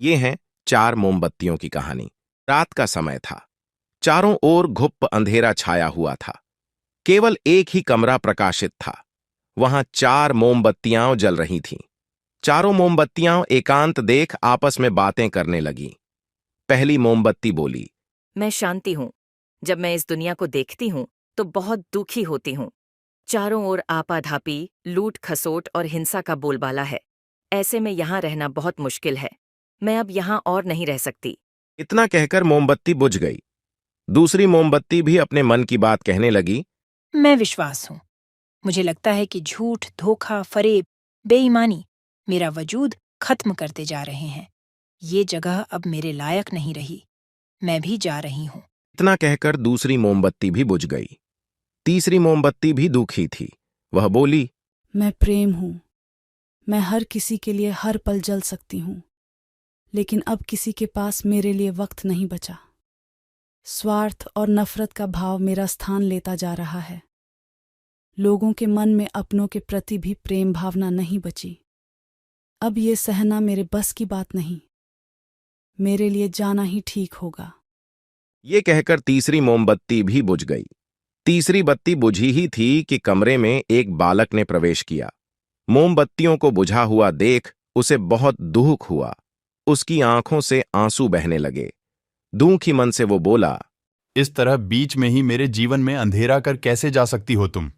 ये है चार मोमबत्तियों की कहानी। रात का समय था। चारों ओर घुप्प अंधेरा छाया हुआ था। केवल एक ही कमरा प्रकाशित था। वहां चार मोमबत्तियां जल रही थीं। चारों मोमबत्तियां एकांत देख आपस में बातें करने लगीं। पहली मोमबत्ती बोली, मैं शांति हूँ। जब मैं इस दुनिया को देखती हूँ तो बहुत दुखी होती हूँ। चारों ओर आपाधापी, लूट खसोट और हिंसा का बोलबाला है। ऐसे में यहाँ रहना बहुत मुश्किल है। मैं अब यहाँ और नहीं रह सकती। इतना कहकर मोमबत्ती बुझ गई। दूसरी मोमबत्ती भी अपने मन की बात कहने लगी। मैं विश्वास हूँ। मुझे लगता है कि झूठ, धोखा, फरेब, बेईमानी मेरा वजूद खत्म करते जा रहे हैं। ये जगह अब मेरे लायक नहीं रही। मैं भी जा रही हूँ। इतना कहकर दूसरी मोमबत्ती भी बुझ गई। तीसरी मोमबत्ती भी दुखी थी। वह बोली, मैं प्रेम हूँ। मैं हर किसी के लिए हर पल जल सकती हूँ, लेकिन अब किसी के पास मेरे लिए वक्त नहीं बचा। स्वार्थ और नफरत का भाव मेरा स्थान लेता जा रहा है। लोगों के मन में अपनों के प्रति भी प्रेम भावना नहीं बची। अब ये सहना मेरे बस की बात नहीं। मेरे लिए जाना ही ठीक होगा। ये कहकर तीसरी मोमबत्ती भी बुझ गई। तीसरी बत्ती बुझी ही थी कि कमरे में एक बालक ने प्रवेश किया। मोमबत्तियों को बुझा हुआ देख उसे बहुत दुख हुआ। उसकी आंखों से आंसू बहने लगे। दुखी मन से वो बोला, इस तरह बीच में ही मेरे जीवन में अंधेरा कर कैसे जा सकती हो तुम?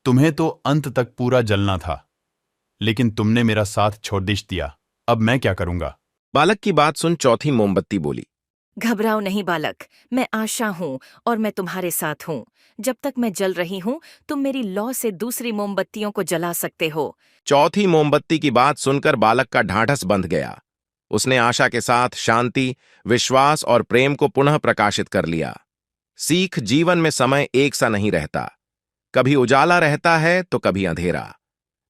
तुम्हें तो अंत तक पूरा जलना था, लेकिन तुमने मेरा साथ छोड़ दिया। अब मैं क्या करूंगा? बालक की बात सुन चौथी मोमबत्ती बोली, घबराओ नहीं बालक, मैं आशा हूँ और मैं तुम्हारे साथ हूँ। जब तक मैं जल रही हूँ तुम मेरी लौ से दूसरी मोमबत्तियों को जला सकते हो। चौथी मोमबत्ती की बात सुनकर बालक का ढाढ़स बंध गया। उसने आशा के साथ शांति, विश्वास और प्रेम को पुनः प्रकाशित कर लिया। सीख, जीवन में समय एक सा नहीं रहता। कभी उजाला रहता है तो कभी अंधेरा।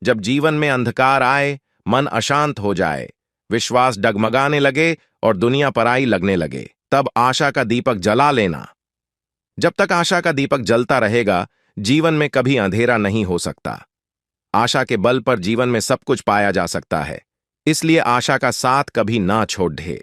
जब जीवन में अंधकार आए, मन अशांत हो जाए, विश्वास डगमगाने लगे और दुनिया पराई लगने लगे, तब आशा का दीपक जला लेना। जब तक आशा का दीपक जलता रहेगा, जीवन में कभी अंधेरा नहीं हो सकता। आशा के बल पर जीवन में सब कुछ पाया जा सकता है। इसलिए आशा का साथ कभी ना छोड़ दे।